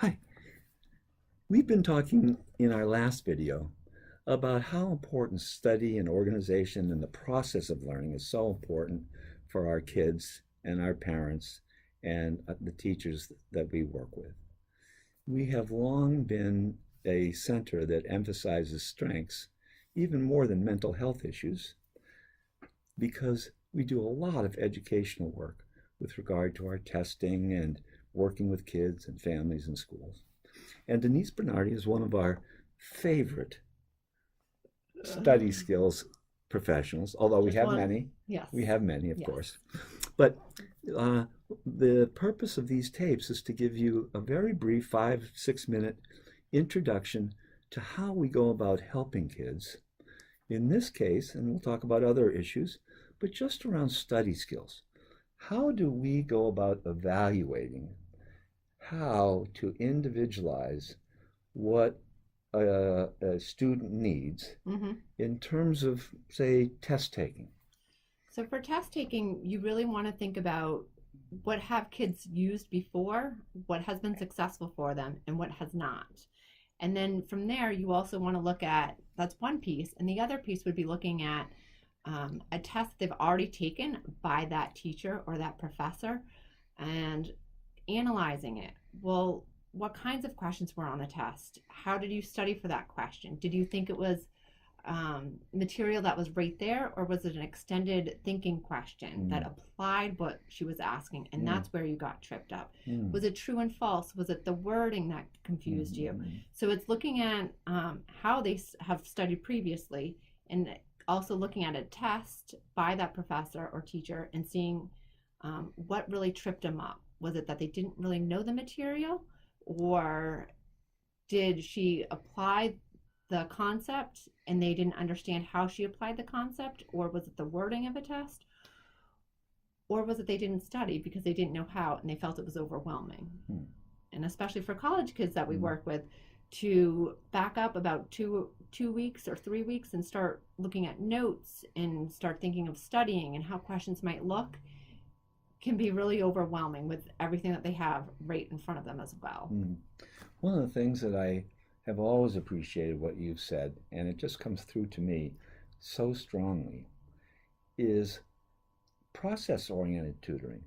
Hi, we've been talking in our last video about how important study and organization and the process of learning is so important for our kids and our parents and the teachers that we work with. We have long been a center that emphasizes strengths even more than mental health issues because we do a lot of educational work with regard to our testing and working with kids and families and schools. And Denise Bernardi is one of our favorite study skills professionals, although we Just have one. many. Yes. We have many, of Yes. course. But uh, the purpose of these tapes is to give you a very brief 5-6 minute introduction to how we go about helping kids. In this case, and we'll talk about other issues, but just around study skills. How do we go about evaluating how to individualize what a student needs hmm in terms of, say, test taking? So for test taking, you really want to think about what have kids used before, what has been successful for them, and what has not. And then from there, you also want to look at that's one piece, and the other piece would be looking at a test they've already taken by that teacher or that professor, and analyzing it. Well, what kinds of questions were on the test? How did you study for that question? Did you think it was material that was right there, or was it an extended thinking question that applied what she was asking, and that's where you got tripped up? Was it true and false? Was it the wording that confused you? So it's looking at how they have studied previously, and also looking at a test by that professor or teacher and seeing what really tripped them up. Was it that they didn't really know the material, or did she apply the concept and they didn't understand how she applied the concept, or was it the wording of a test, or was it they didn't study because they didn't know how and they felt it was overwhelming? And especially for college kids that we work with, to back up about two weeks or 3 weeks and start looking at notes and start thinking of studying and how questions might look can be really overwhelming with everything that they have right in front of them as well. One of the things that I have always appreciated what you've said, and it just comes through to me so strongly, is process-oriented tutoring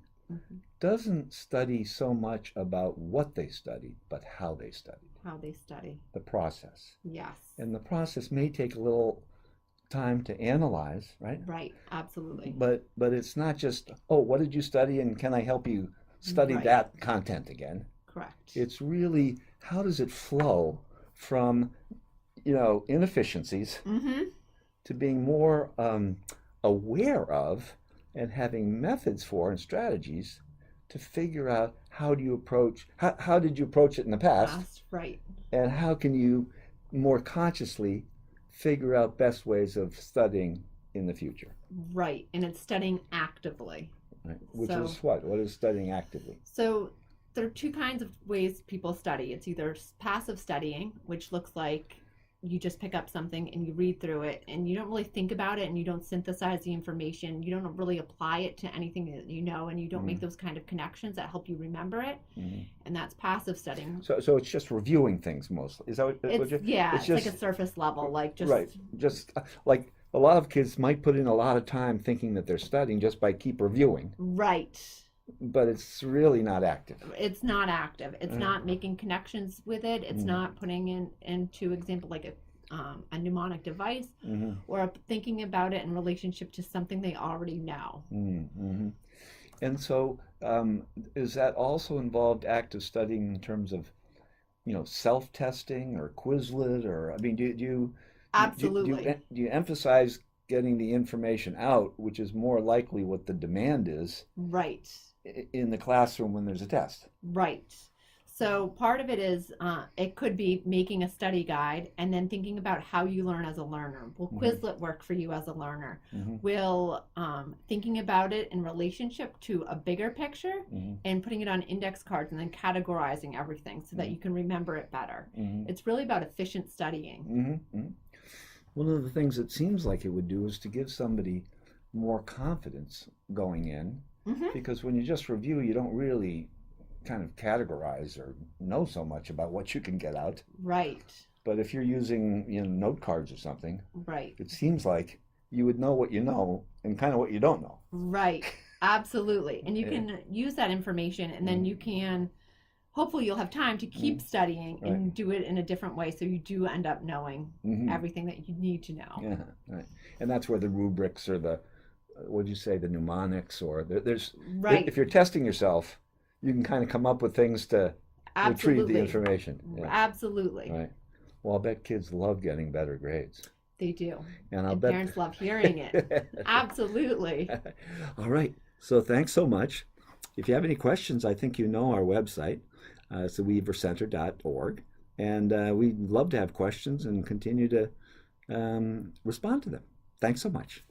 doesn't study so much about what they studied, but how they studied, How they study. the process. Yes. And the process may take a little time to analyze, right? Right. Absolutely. But it's not just, oh, what did you study and can I help you study Right. that content again? Correct. It's really how does it flow from, inefficiencies to being more aware of and having methods for and strategies to figure out how did you approach it in the past, Right. and how can you more consciously figure out best ways of studying in the future. Right. And it's studying actively. Right? Which So- is what? What is studying actively? So there are two kinds of ways people study. It's either passive studying, which looks like you just pick up something and you read through it and you don't really think about it and you don't synthesize the information. You don't really apply it to anything that you know, and you don't make those kind of connections that help you remember it. And that's passive studying. So it's just reviewing things mostly. Is that what It's it's like just a surface level, like just right? Just like a lot of kids might put in a lot of time thinking that they're studying just by keep reviewing, right. but it's really not active. It's not active. It's not making connections with it. It's not putting into example like a mnemonic device, or thinking about it in relationship to something they already know. And so, is that also involved active studying in terms of, self-testing or Quizlet, or I mean, Absolutely. do you emphasize getting the information out, which is more likely what the demand is Right. in the classroom when there's a test? Right. So part of it is it could be making a study guide and then thinking about how you learn as a learner. Will Quizlet work for you as a learner? Will thinking about it in relationship to a bigger picture and putting it on index cards and then categorizing everything so that you can remember it better. It's really about efficient studying. One of the things it seems like it would do is to give somebody more confidence going in, because when you just review, you don't really kind of categorize or know so much about what you can get out. Right. But if you're using, note cards or something, Right. it seems like you would know what you know and kind of what you don't know. Right. Absolutely. And you Yeah. can use that information, and then you can, hopefully you'll have time to keep studying Right. and do it in a different way, so you do end up knowing Mhm. everything that you need to know. Yeah, right. And that's where the rubrics or the, what'd you say, the mnemonics, or there's, Right. if you're testing yourself, you can kind of come up with things to retrieve the Absolutely. information. Yeah, Absolutely. right. Well, I'll bet kids love getting better grades. They do. And I'll And bet parents love hearing it. Absolutely. All right. So thanks so much. If you have any questions, I think you know our website. It's theweavercenter.org. And we'd love to have questions and continue to respond to them. Thanks so much.